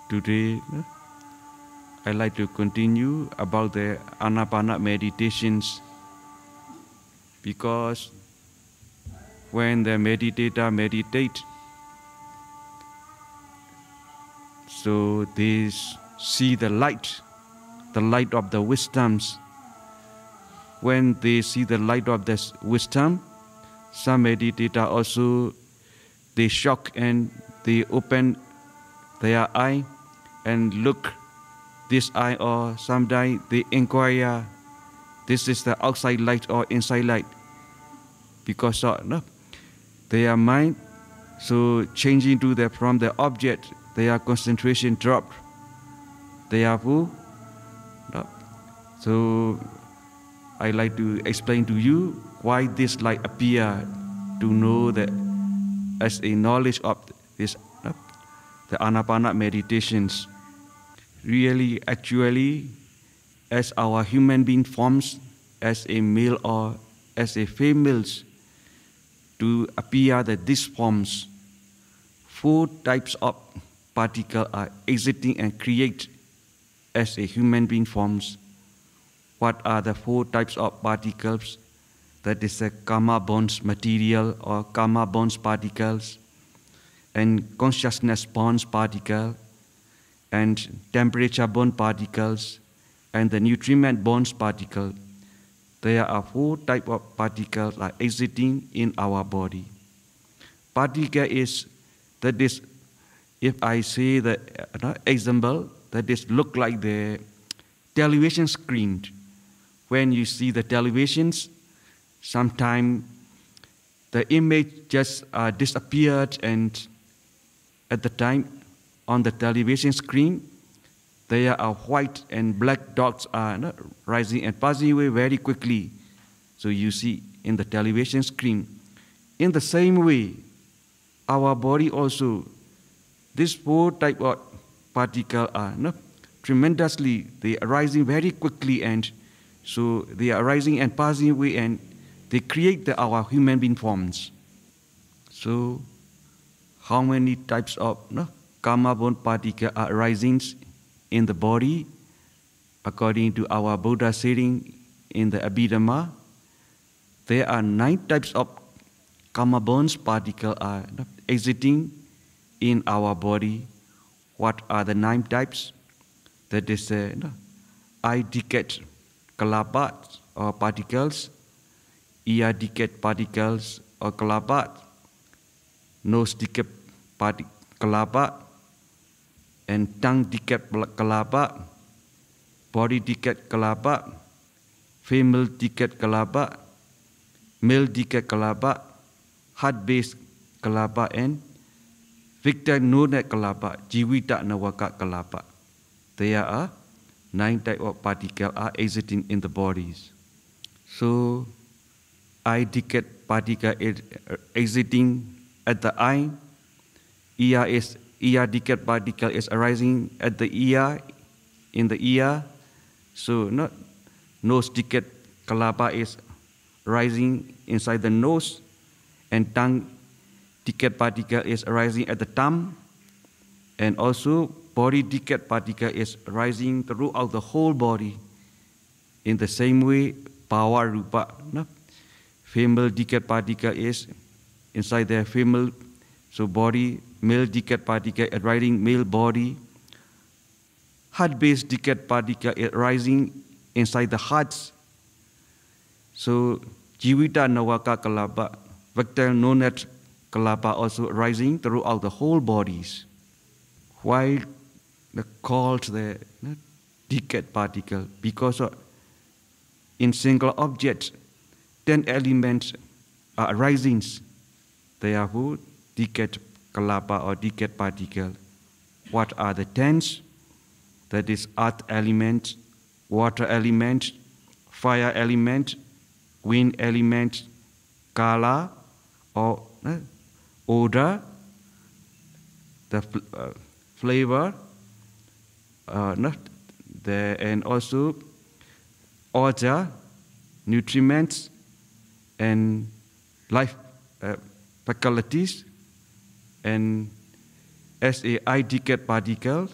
Today, I like to continue about the Anapana meditations, because when the meditator meditate, so they see the light of the wisdoms. When they see the light of this wisdom, some meditator also, they shock and they open their eye and look this eye, or sometime they inquire, this is the outside light or inside light, because their mind so changing to from the object, their concentration dropped. Therefore, so I like to explain to you why this light appear, to know that as a knowledge of this, the Anapana meditations. Really, actually, as our human being forms, as a male or as a females, to appear that these forms, 4 types of particles are exiting and create as a human being forms. What are the 4 types of particles? That is a karma bonds material or karma bonds particles, and consciousness bonds particle, and temperature bond particles, and the nutriment bonds particle. There are 4 types of particles are exiting in our body. Particle is, that is, if I say the example, that is look like the television screen. When you see the televisions, sometimes the image just disappeared, and at the time on the television screen, there are white and black dots are rising and passing away very quickly. So you see in the television screen. In the same way, our body also, these 4 types of particles are tremendously, they are rising very quickly, and so they are rising and passing away, and they create our human being forms. So how many types of karma bond particles are rising in the body? According to our Buddha saying in the Abhidhamma, there are 9 types of karma bonds particles are exiting in our body. What are the 9 types? That is eye decade kalabat or particles, ear decade particles or kalabat, nose decade kalabat, and tongue decade kalabat, body decade kalabat, female decade kalabat, male decade kalabat, heart base kalabat, and victor nona kalabat, jivita nawaka kalabat. There are 9 types of particles are exiting in the bodies. So, eye decade particle is exiting at the eye. Ear decade particle is arising at the ear, in the ear. So, nose decade kalapa is rising inside the nose, and tongue decade particle is arising at the tongue, and also body decade particle is rising throughout the whole body. In the same way, bhava rupa, female decade particle is inside the female, so body, male decade particle is rising male body. Heart base decade particle is rising inside the hearts. So jivita nawaka kalapa, vector nonat kalapa also rising throughout the whole bodies. Why called the decade particle? Because in single objects, 10 elements are arising. Therefore, decade kalapa or decade particle. What are the 10s? That is earth element, water element, fire element, wind element, kala or odor, the flavor, and also order, nutriments, and life faculties. And as a eye decade particle,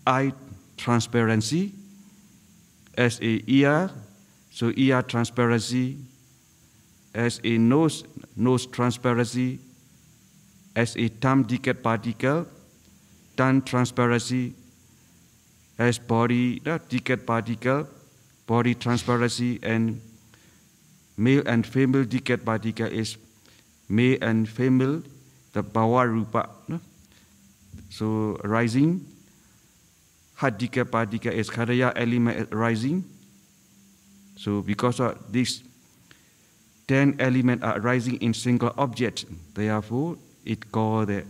eye transparency, as a ear, so ear transparency, as a nose transparency, as a tongue decayed particle, tongue transparency, as body decayed particle, body transparency, and male and female decayed particle is male and female, the bhava rupa. No? So rising, heart decayed particle is Kharaya element rising. So because of these 10 elements are rising in single object, therefore it called the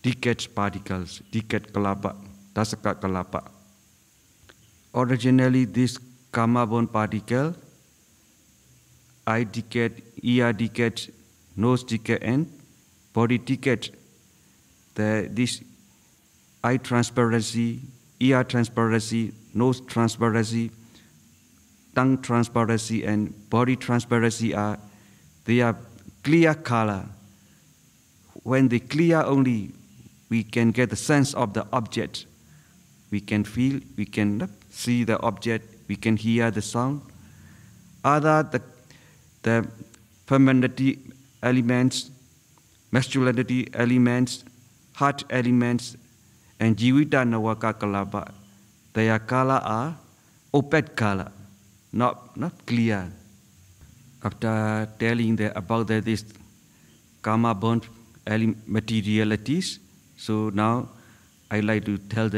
decayed particles, decayed kalapa, dasaka kalapa. Originally this karma bone particle, eye decayed, ear decayed, nose decayed, and body decayed. This eye transparency, ear transparency, nose transparency, tongue transparency, and body transparency they are clear color. When they clear only, we can get the sense of the object. We can feel, we can see the object, we can hear the sound. Other the femininity elements, masculinity elements, heart elements, and jivita nawaka kalapa, their color are opaque color, not clear. After telling about this karma bond materialities, so now I like to tell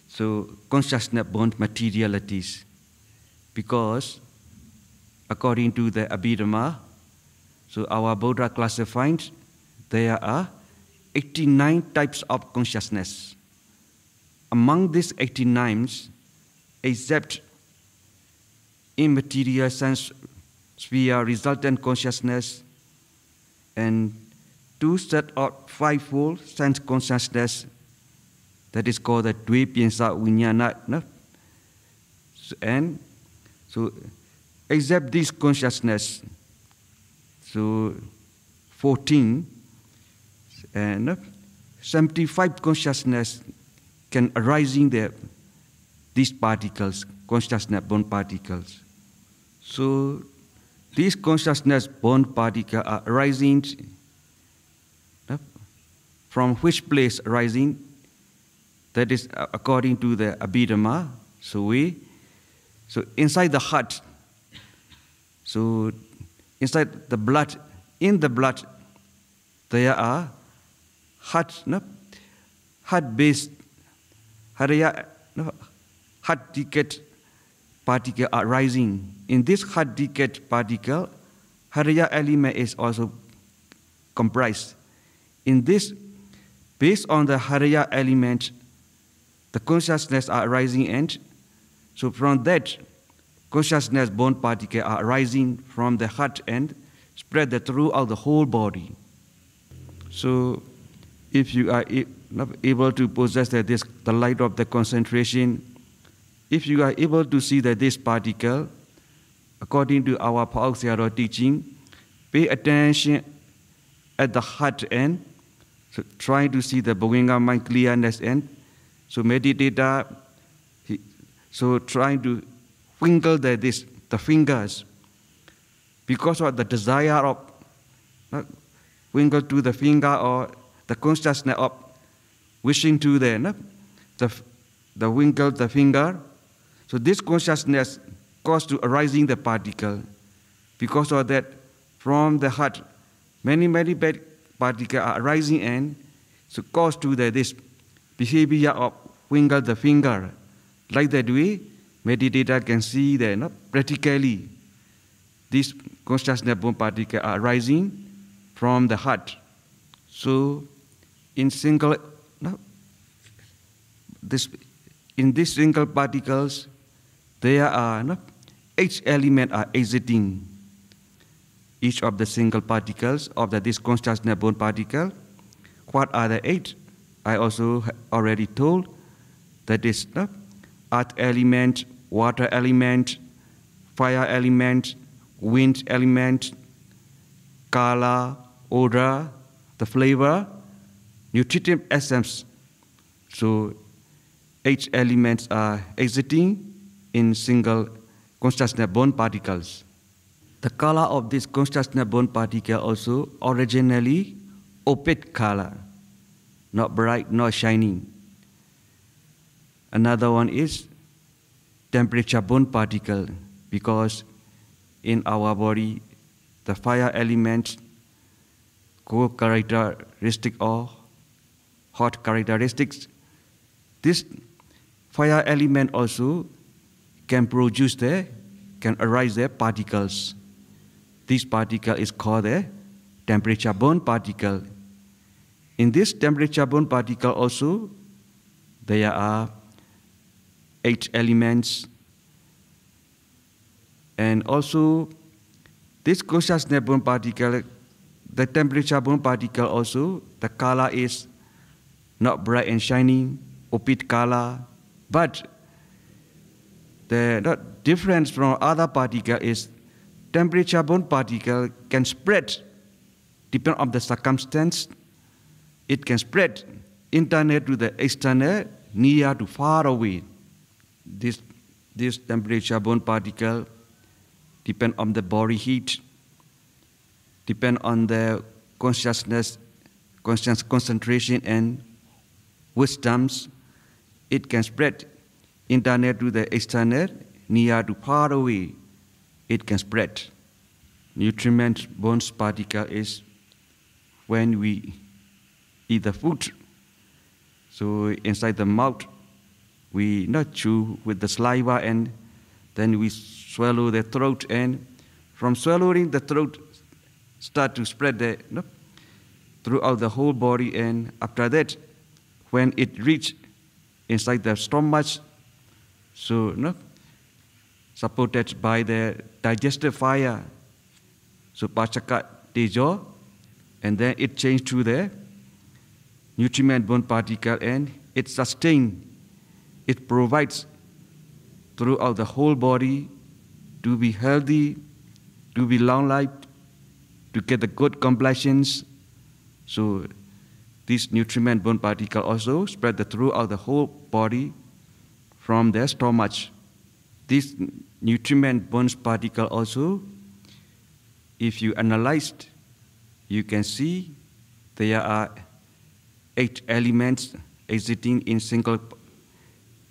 so consciousness bond materialities, because according to the Abhidhamma, so our Buddha classifies there are 89 types of consciousness. Among these 89, except immaterial sense sphere resultant consciousness and two set of fivefold sense consciousness, that is called the Dve Piensa Vinyana. And so except this consciousness, so 14 and 75 consciousness can arise in these particles, consciousness bond particles. So these consciousness bond particles are arising from which place arising? That is according to the Abhidhamma. So inside the heart, so inside the blood, in the blood, there are heart-based, heart decayed particle are rising. In this heart decayed particle, Haraya element is also comprised. In this, based on the Haraya element, the consciousness are rising, and so from that, consciousness bond particle are rising from the heart and spread throughout the whole body. So if you are not able to possess the light of the concentration, if you are able to see this particle, according to our Pauk teaching, pay attention at the heart end, so try to see the Bhoginga mind clearness end. So meditator, so trying to twinkle the fingers, because of the desire of twinkle to the finger, or the consciousness of wishing to the winkle the finger. So this consciousness caused to arising the particle. Because of that, from the heart, many bad particles are arising, and so caused to this behavior of winkle the finger. Like that way, meditator can see that practically these consciousness bond particles are arising from the heart. So in these single particles, there are 8 elements are exiting each of the single particles of this consciousness bond particle. What are the 8? I also already told. That is earth element, water element, fire element, wind element, color, odor, the flavor, nutritive essence. So 8 elements are exiting in single consciousness bone particles. The color of this consciousness bone particle also originally opaque color, not bright, not shining. Another one is temperature bone particle, because in our body the fire element cold characteristic or hot characteristics. This fire element also can arise the particles. This particle is called the temperature bone particle. In this temperature bone particle also, there are 8 elements, and also this consciousness bone particle, the temperature bone particle also, the color is not bright and shining, opaque color, but the difference from other particle is temperature bone particle can spread depending on the circumstance. It can spread internal to the external, near to far away. This temperature bone particle depend on the body heat, depend on the conscious concentration and wisdoms. It can spread internal to the external, near to far away. It can spread. Nutriment bones particle is when we eat the food. So inside the mouth, we not chew with the saliva, and then we swallow the throat, and from swallowing the throat start to spread throughout the whole body, and after that, when it reach inside the stomach, so supported by the digestive fire, so pachaka tejo, and then it change to the nutriment bone particle, and it sustain, it provides throughout the whole body to be healthy, to be long life, to get the good complexions. So this nutriment bone particle also spread throughout the whole body from the stomach. This nutriment bones particle also, if you analyze, you can see there are 8 elements exiting in single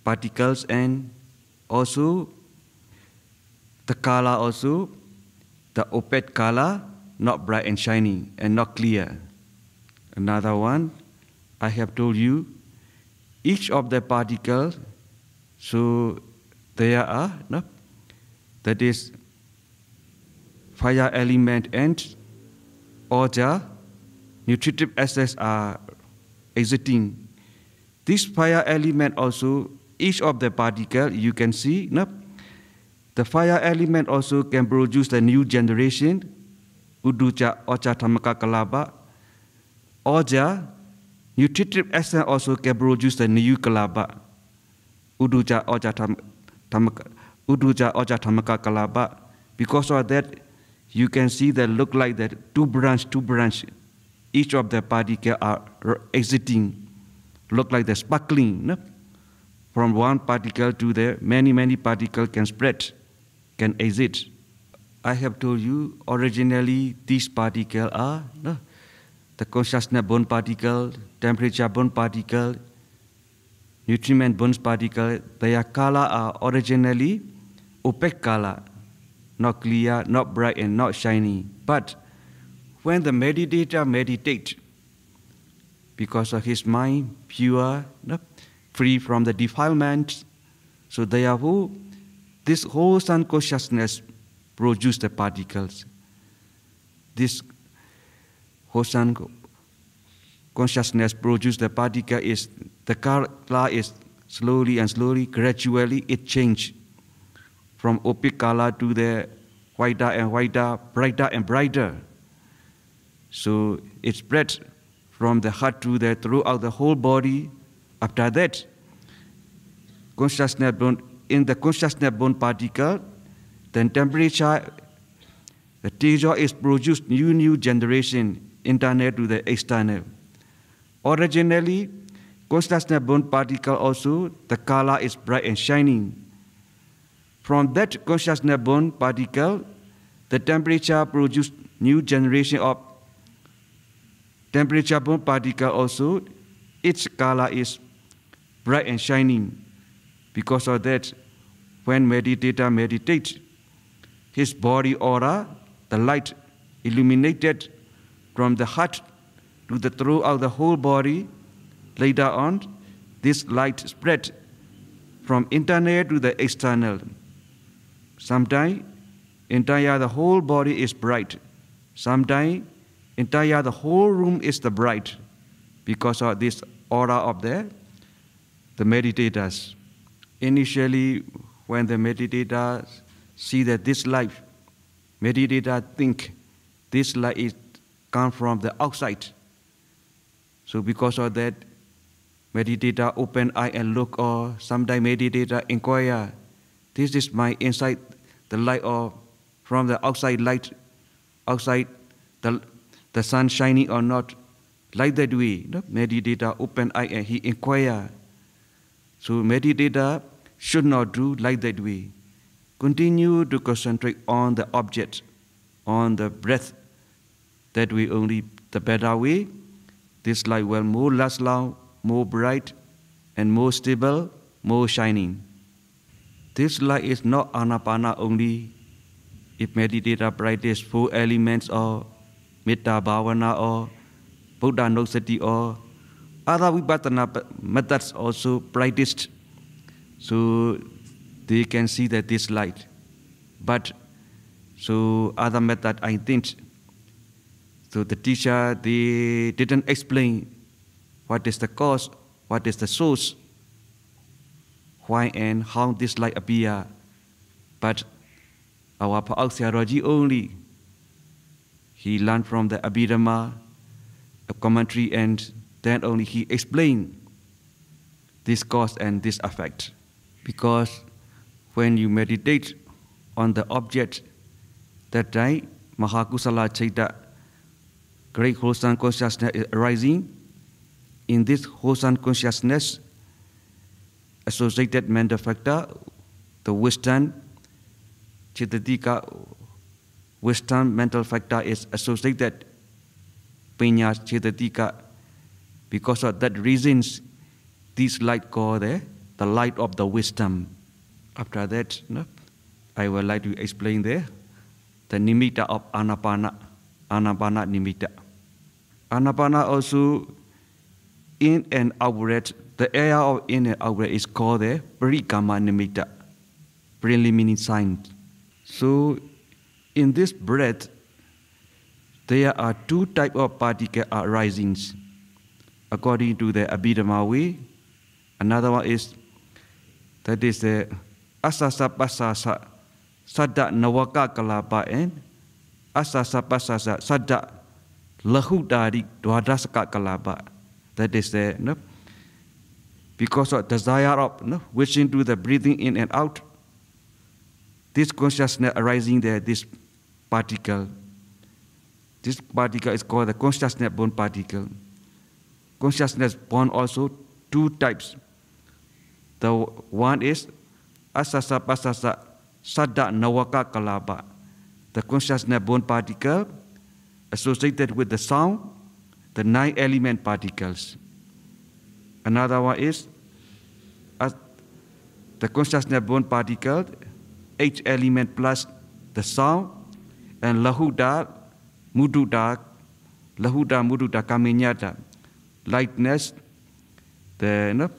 particles, and also the color also, the opaque color, not bright and shining and not clear. Another one, I have told you, each of the particles, so there are, that is fire element and all the nutritive acids are exiting. This fire element also, each of the particle, you can see, the fire element also can produce the new generation, uduja ocha tamaka kalaba. Oja, nutritive acid also can produce the new kalaba, uduja ocha tamaka kalaba. Because of that, you can see that look like that two branch. Each of the particle are exiting, look like the sparkling. From one particle to the many particles can spread, can exit. I have told you originally these particles are the consciousness bone particle, temperature bone particle, nutriment bones particle. Their color are originally opaque color, not clear, not bright, and not shiny. But when the meditator meditates, because of his mind pure, free from the defilements, so therefore this whole sun consciousness produces the particles. This whole sun consciousness produces the particle, is the color is slowly and slowly, gradually it changes from opaque color to the whiter and whiter, brighter and brighter. So it spreads from the heart to the throughout the whole body. After that, consciousness bone, in the consciousness bone particle, then temperature, the teja is produced new generation, internal to the external. Originally, consciousness-born particle also, the color is bright and shining. From that consciousness-born particle, the temperature produces new generation of temperature-born particle also. Its color is bright and shining. Because of that, when meditator meditates, his body aura, the light illuminated from the heart to the throughout the whole body. Later on, this light spread from internal to the external. Sometimes, entire the whole body is bright. Sometimes, entire the whole room is the bright because of this aura of the meditators. Initially, when the meditators see that this light, meditator think this light is come from the outside. So because of that, meditator open eye and look, or sometimes meditator inquire, this is my inside, the light or from the outside light, outside the sun shining or not. Like that way, no? Meditator open eye and he inquire. So meditator should not do like that way. Continue to concentrate on the object, on the breath. That way only the better way. This light will more last long, more bright, and more stable, more shining. This light is not Anapana only. If meditator practice 4 elements or Metta Bhavana or Buddha Nusati or other Vipassana methods also practiced, so they can see that this light. But so other method I think, so the teacher, they didn't explain what is the cause, what is the source, why and how this light appear. But our Paauxiology only, he learned from the Abhidhamma, a commentary, and then only he explained this cause and this effect. Because when you meditate on the object, that time Mahakusala Chaita, great wholesome consciousness is arising. In this wholesome consciousness, associated mental factor, the wisdom, Chitatika, wisdom mental factor is associated Pinya Chitatika. Because of that reasons, this light called the light of the wisdom. After that, I would like to explain the nimitta of Anapana, Anapana nimitta. Anapana also in and out breath. The area of in and out breath is called the Parikama nimitta, preliminary sign. So in this breath, there are 2 types of particle arising. According to the Abhidhamma way, another one is, that is the Asasa Pasasa Sadda Nawaka Kalapa and Asasa Pasasa Sadda Lahudari Dwadasaka Kalapa. That is the, because of desire of wishing to the breathing in and out, this consciousness arising there, this particle. This particle is called the consciousness-born particle. Consciousness-born also 2 types. The one is Asasa Pasasa Sadda Nawaka Kalapa, the consciousness-born particle associated with the sound, the 9 element particles. Another one is the consciousness-born particle, 8 element plus the sound, and Lahuda, Mududa, Lahuda, Mududa, Kaminyata, lightness, the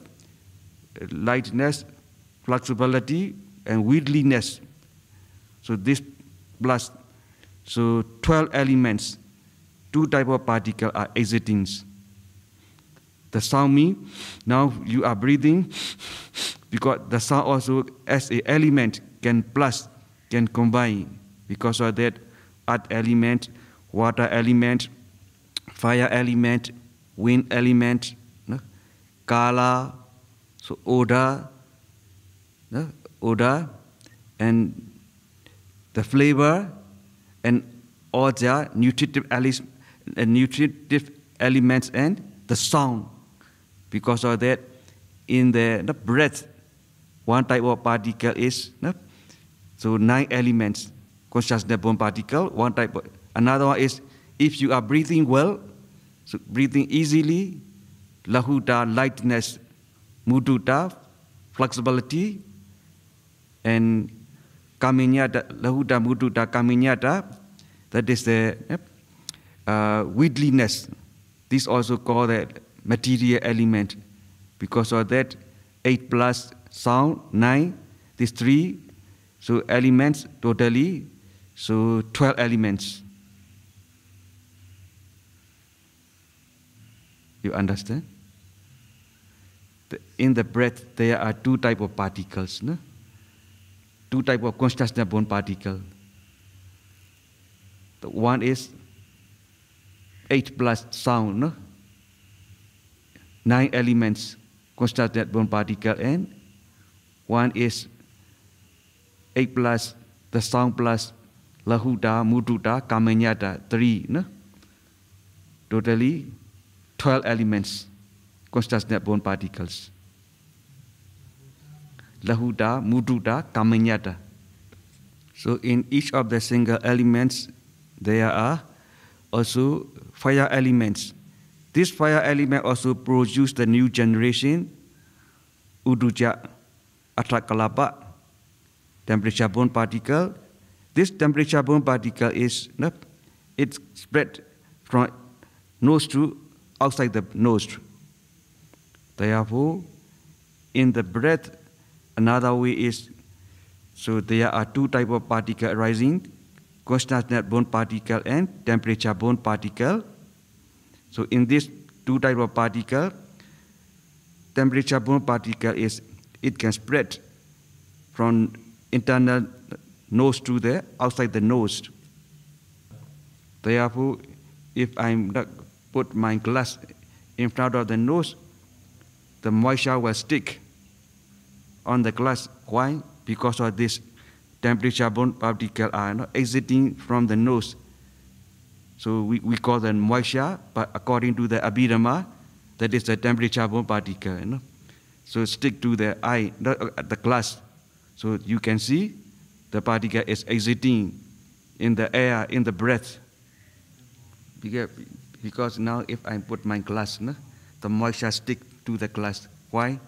lightness, flexibility, and weirdliness. So this plus, so 12 elements, 2 types of particles are exiting. The sound means now you are breathing, because the sound also as an element can plus, can combine. Because of that, earth element, water element, fire element, wind element, kala, so odor, odor, and the flavor, and all the nutritive elements, and the sound. Because of that, in the breath, one type of particle is so 9 elements, consciousness born particle. One type, another one is if you are breathing well, so breathing easily, lahuta, lightness, mudita, flexibility, and kaminyata, lahuta, mudita, kaminyata, that is the wideliness. This also called the material element. Because of that, 8 plus sound, 9, these 3, so elements totally, so 12 elements. You understand? In the breath, there are 2 types of particles, no? 2 types of consciousness born particle. The one is 8 plus sound, no? 9 elements, consciousness born particle, and one is 8 plus the sound plus lahuta, mudita, kamenyata, 3, no? Totally 12 elements, consciousness born particles. Lahuta, mudita, kamenyata. So in each of the single elements, there are also fire elements. This fire element also produce the new generation, uduja, atrakalapa, temperature born particle. This temperature born particle is, it's spread from nose to outside the nose. Therefore, in the breath, another way is, so there are 2 types of particle arising, consciousness born particle and temperature born particle. So in this 2 types of particle, temperature born particle is, it can spread from internal nose to the outside the nose. Therefore, if I put my glass in front of the nose, the moisture will stick on the glass. Why? Because of this temperature born particle are not exiting from the nose. So we call them moisture, but according to the Abhidhamma, that is the temperature born particle. So stick to the eye, the glass. So you can see the particle is exiting in the air, in the breath. Because now if I put my glass, the moisture stick to the glass. Why?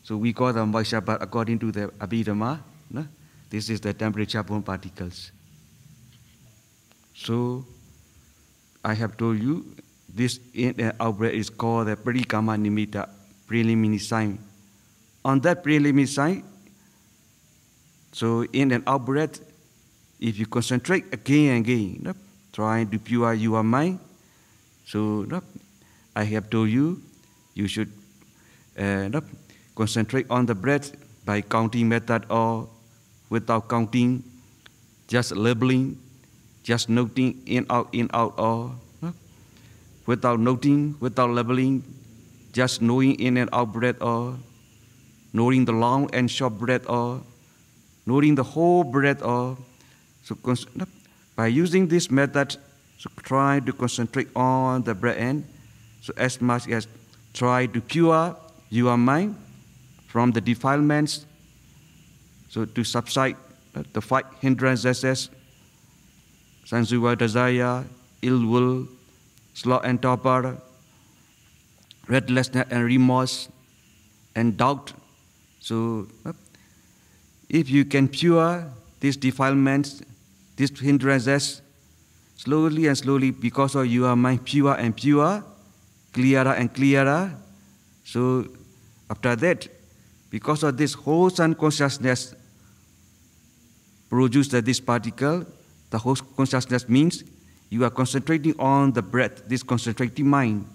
So we call them moisture, but according to the Abhidhamma, this is the temperature born particles. So I have told you this in and out breath is called the parikama nimitta, preliminary sign. On that preliminary sign, so in and out breath, if you concentrate again and again, trying to pure your mind, so I have told you, you should concentrate on the breath by counting method or without counting, just labeling, just noting in, out, or without noting, without labeling, just knowing in and out breath, or knowing the long and short breath, or knowing the whole breath, or so by using this method, so try to concentrate on the breath and so as much as try to pure your mind from the defilements, so to subside the 5 hindrances, sensual desire, ill will, sloth and torpor, restlessness and remorse, and doubt. So if you can pure these defilements, these hindrances, slowly and slowly, because of your mind pure and pure, clearer and clearer, so after that, because of this wholesome consciousness produced this particle, the whole consciousness means you are concentrating on the breath, this concentrating mind.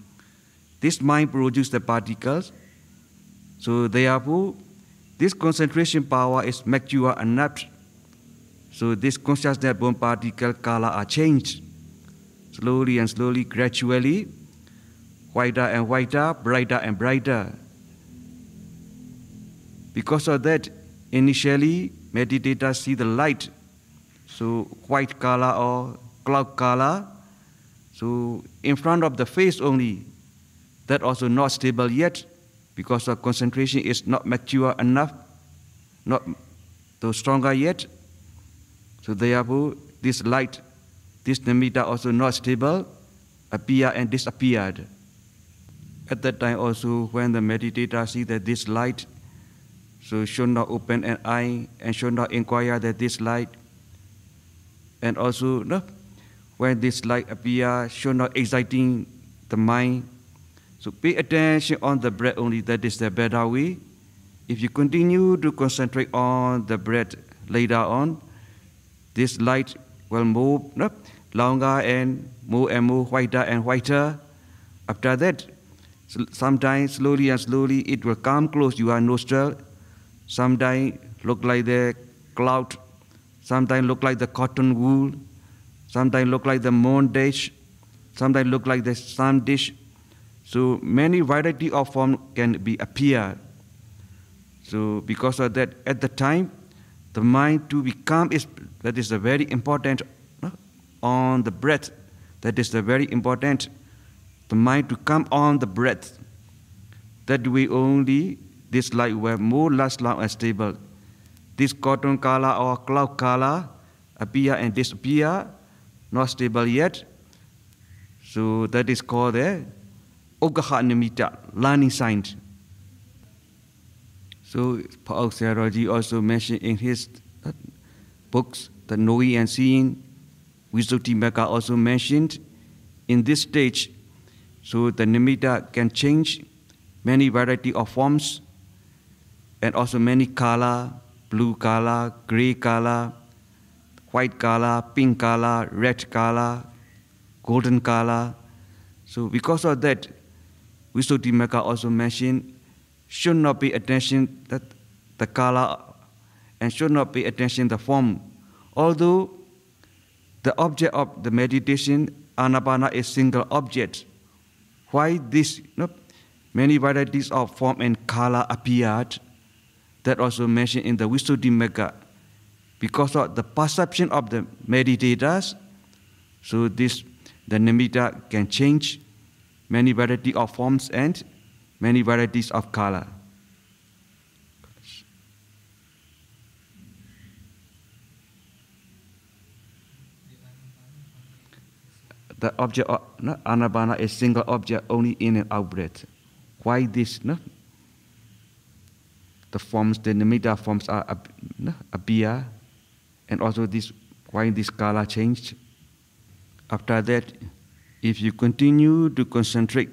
This mind produces the particles. So therefore, this concentration power is mature enough. So this consciousness born particle color are changed. Slowly and slowly, gradually, whiter and whiter, brighter and brighter. Because of that, initially, meditators see the light, so white color or cloud color, so in front of the face only, that also not stable yet, because the concentration is not mature enough, not too stronger yet. So therefore, this light, this nimitta also not stable, appear and disappeared. At that time also, when the meditator see that this light, so should not open an eye and should not inquire that this light, and also when this light appear, should not exciting the mind. So pay attention on the breath only, that is the better way. If you continue to concentrate on the breath later on, this light will move longer and more whiter and whiter. After that, sometimes slowly and slowly it will come close to your nostril. Sometimes look like the cloud, sometimes look like the cotton wool, sometimes look like the moon dish, sometimes look like the sun dish. So many variety of form can be appear. So because of that, at the time, the mind to become is, that is the very important on the breath. That is the very important. The mind to come on the breath. That way only this light will more last long and stable. This cotton color or cloud color appear and disappear, not stable yet. So that is called the Ogaha Nimitta, learning signs. So Paul Sayadaw also mentioned in his books, the knowing and seeing. Visuddhimagga also mentioned in this stage. So the nimitta can change many variety of forms and also many color, blue color, gray color, white color, pink color, red color, golden color. So because of that, Visuddhimagga also mentioned should not pay attention that the color and should not pay attention the form. Although the object of the meditation, Anapana, is single object. Why this many varieties of form and color appeared? That also mentioned in the Visuddhimagga. Because of the perception of the meditators, so this the nimitta can change many variety of forms and many varieties of color. The object of Anapana is single object, only in and out breath. Why this? The forms, the nimitta forms are appear, and also this why this color changed. After that, if you continue to concentrate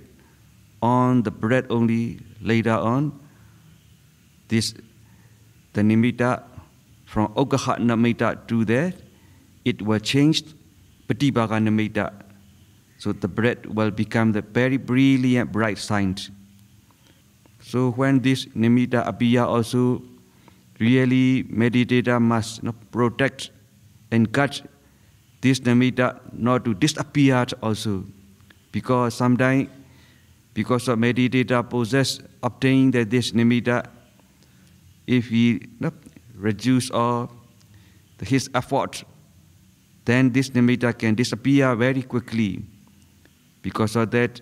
on the breath only later on, the nimitta from Ogaha nimitta to that, it will change Patibhaga nimitta. So the breath will become the very brilliant, bright sign. So when this nimitta appear also, really meditator must protect and guard this nimitta not to disappear also. Because sometimes, because of meditator possess, obtain this nimitta, if he reduce all his effort, then this nimitta can disappear very quickly. Because of that,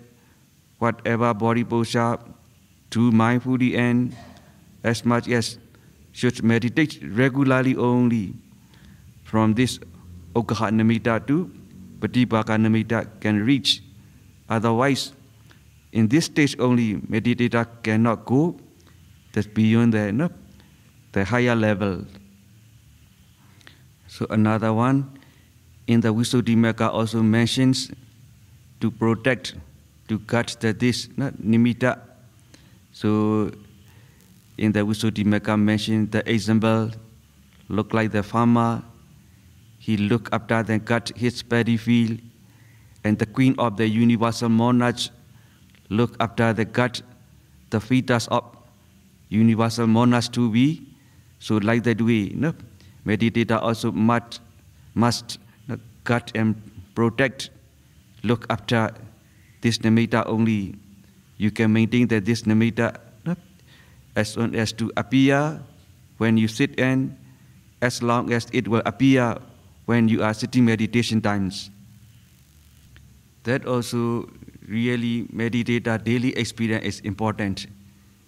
whatever body posture, to mindfully and as much as should meditate regularly only from this Ogaha nimitta to Patibhaga nimitta can reach. Otherwise, in this stage only, meditator cannot go that's beyond the higher level. So another one, in the Visuddhimagga also mentions to protect, to guard this nimitta. So in the Visuddhimagga mentioned the example, look like the farmer, he look after the guard his paddy field, and the queen of the universal monarch look after the guard the fetus of universal monarch to be. So like that way, meditator also must guard and protect, look after this nimitta only. You can maintain that this nimitta as soon as to appear when you sit and as long as it will appear when you are sitting meditation times. That also really meditator daily experience is important,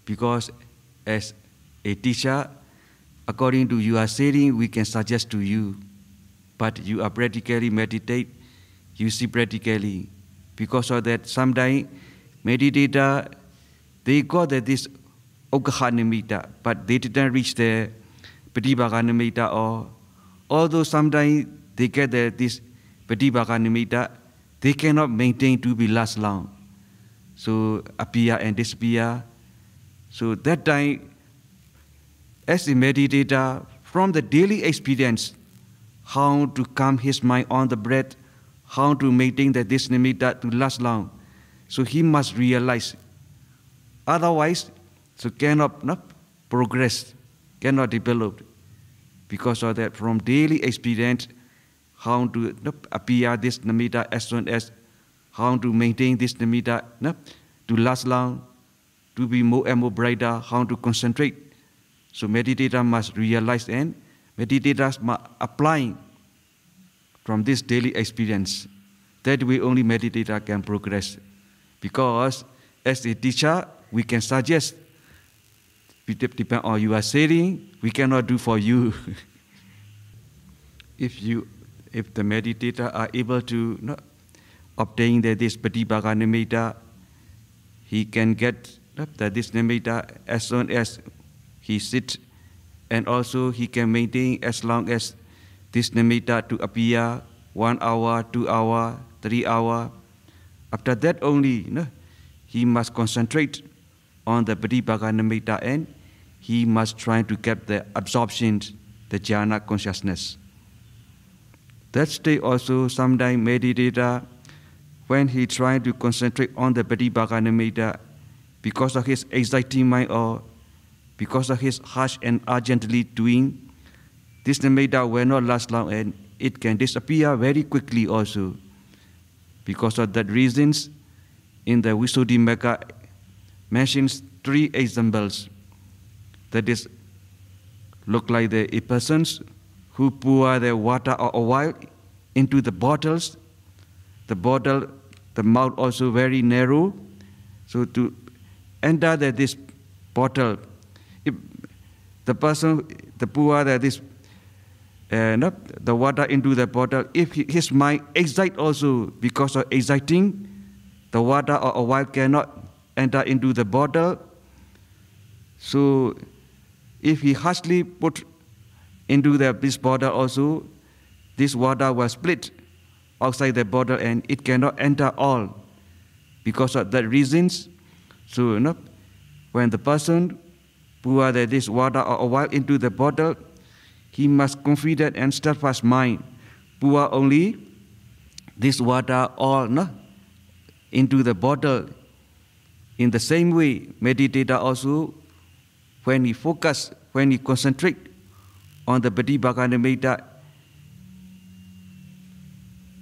because as a teacher, according to your sharing, we can suggest to you, but you are practically meditate, you see practically. Because of that, sometimes meditator, they got this Okhahanamita, but they didn't reach the Patibhaganamita, or although sometimes they get this Patibhaganamita, they cannot maintain to be last long. So appear and disappear. So that time, as a meditator, from the daily experience, how to calm his mind on the breath, how to maintain that this nimitta to last long. So he must realize. Otherwise, so cannot progress, cannot develop. Because of that, from daily experience, how to appear this nimitta as soon as, how to maintain this nimitta to last long, to be more and more brighter, how to concentrate. So meditator must realize, and meditators must apply from this daily experience. That way only meditator can progress. Because as a teacher, we can suggest, depend on your sharing, we cannot do for you. If the meditator are able to obtain this Patibhaganamita, he can get this nimitta as soon as he sits, and also he can maintain as long as this nimitta to appear 1 hour, 2 hours, 3 hours. After that only, he must concentrate on the Patibhaganamita, and he must try to get the absorption, the jhana consciousness. That state also, sometimes meditator, when he tries to concentrate on the Patibhaganamita, because of his exciting mind or because of his harsh and urgently doing, this nimitta will not last long, and it can disappear very quickly also. Because of that reasons, in the Visuddhimagga mentions 3 examples. That is, look like a person who pour the water or oil into the bottles. The bottle, the mouth also very narrow. So to enter this bottle, if the person, the pour the water into the bottle, if his mind excite also, because of exciting, the water or oil cannot enter into the bottle. So if he harshly put into this bottle also, this water will split outside the bottle and it cannot enter all. Because of that reasons, so when the person pour this water or oil into the bottle, he must confident and steadfast mind, pour only this water all into the bottle. In the same way, meditator also, when he focus, when he concentrate on the Patibhaganamita,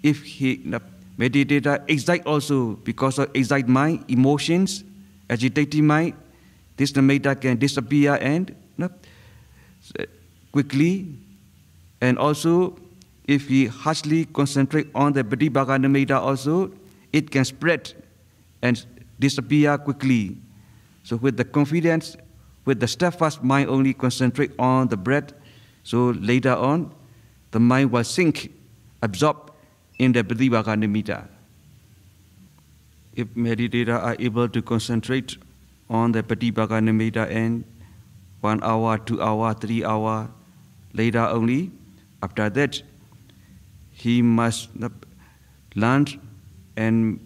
if he meditator excite also, because of excite mind, emotions, agitated mind, this nimitta can disappear and quickly. And also, if he harshly concentrate on the Patibhaganamita also, it can spread and disappear quickly. So with the confidence, with the steadfast mind only concentrate on the breath, so later on, the mind will sink, absorb in the Patibhaganamita. If meditators are able to concentrate on the Patibhaganamita and 1 hour, 2 hours, 3 hours, later only, after that, he must learn and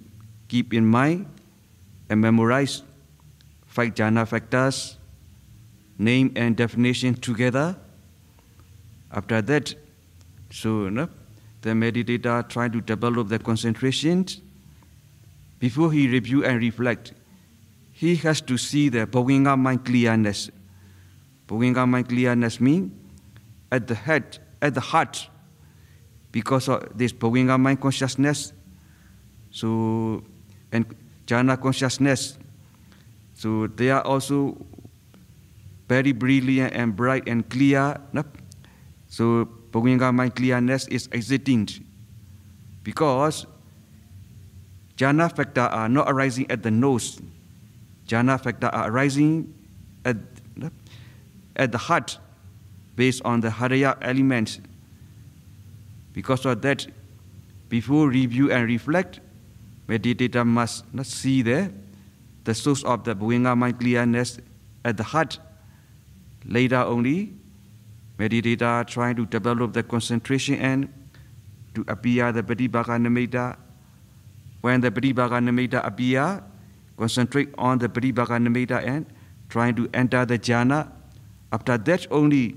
keep in mind and memorize 5 jhana factors, name and definition together. After that, so the meditator try to develop the concentration. Before he review and reflect, he has to see the Bhoginga mind clearness. Bhoginga mind clearness means at the head, at the heart, because of this Bhoginga mind consciousness, so and jhana consciousness, so they are also very brilliant and bright and clear. So Bhoginga mind clearness is existing because jhana factor are not arising at the nose. Jhana factor are arising at, at the heart based on the Haraya elements. Because of that, before review and reflect, meditator must not see the source of the Bhuenga mind clearness at the heart. Later only, meditator trying to develop the concentration and to appear the Pratibhaka Nimitta. When the Pratibhaka Nimitta appear, concentrate on the Pratibhaka Nimitta and trying to enter the jhana. After that only,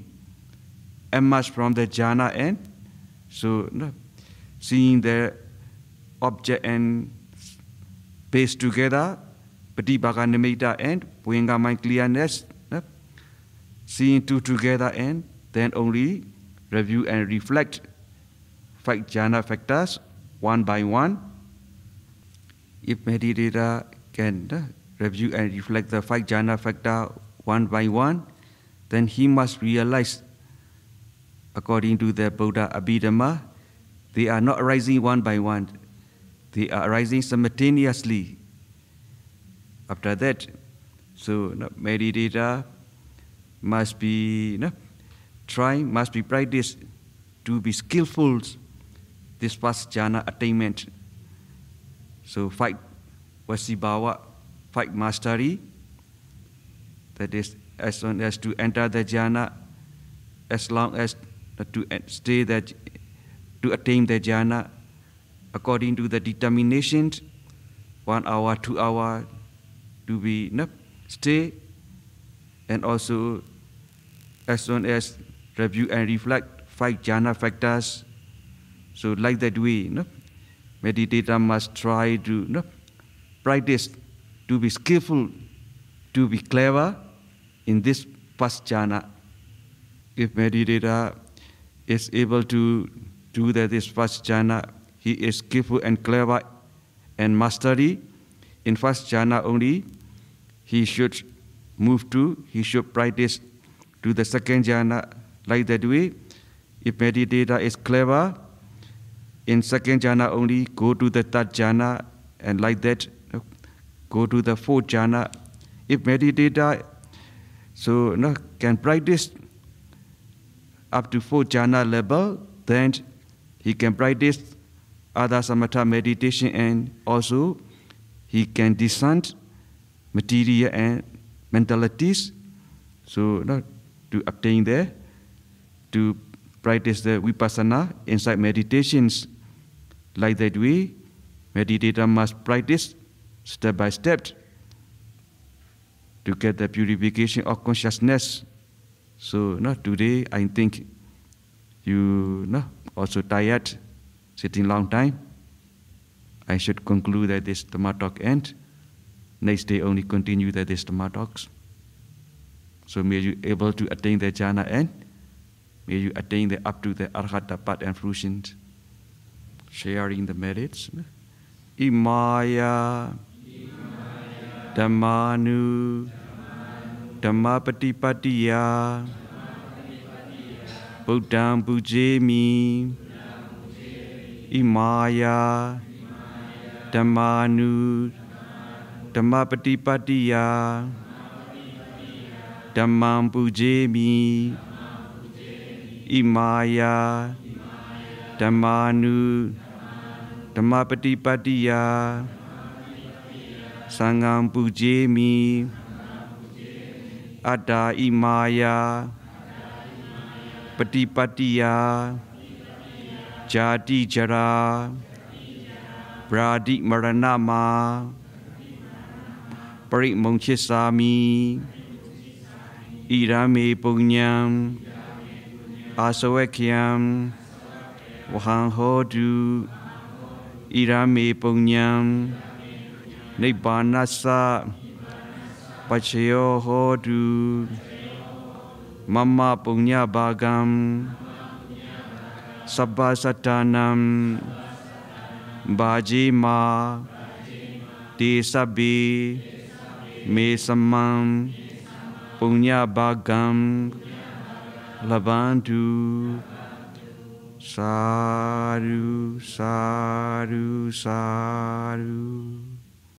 emerge from the jhana and so seeing the object and base together, Pratibhaka Nimitta and Bhuenga mind clearness, seeing two together and then only review and reflect 5 jhana factors one by one. If meditator can review and reflect the 5 jhana factor one by one, then he must realize, according to the Buddha Abhidhamma, they are not arising one by one. They are arising simultaneously. After that, so meditator must be must be practiced to be skillful this first jhana attainment. So 5 vasibhava, 5 mastery, that is as soon as to enter the jhana, as long as to stay that, to attain the jhana, according to the determination, 1 hour, 2 hour, to be stay, and also as soon as review and reflect 5 jhana factors. So like that way, meditator must try to practice to be skillful, to be clever in this first jhana. If meditator is able to do that this first jhana, he is skillful and clever and mastery in first jhana only, he should he should practice to the second jhana. Like that way, if meditator is clever, in second jhana only, go to the third jhana, and like that, go to the fourth jhana. If meditator can practice up to 4 jhana level, then he can practice other samatha meditation, and also he can discern material and mentalities. So to obtain there, to practice the vipassana inside meditations. Like that way, meditator must practice step by step to get the purification of consciousness. So today I think you also tired, sitting long time. I should conclude that this Dhamma talk end. Next day only continue that this Dhamma talks. So may you able to attain the jhana end. May you attain the up to the arhata path and fruition. Sharing the merits. Imaya Dhammanu Dhammapatipatiya Buddham Pujemi Imaya Dhammanu Dhammapatipatiya Dhammam Pujemi Imaya Dhammanu Dhammapatipatiya Sangham Pujemi Ada Imaya Patipatiya Jati Jara Bradi Maranama Parimongchisami Irame Punyam Asawekyam Wahang Hodu Irame Punyam Nibbanasa Pachayo Hodu Mama Punya Bhagam Sabba Satanam Bhajima Desabi Me Samam Punya Bhagam Labantu Sadhu, sadhu, sadhu.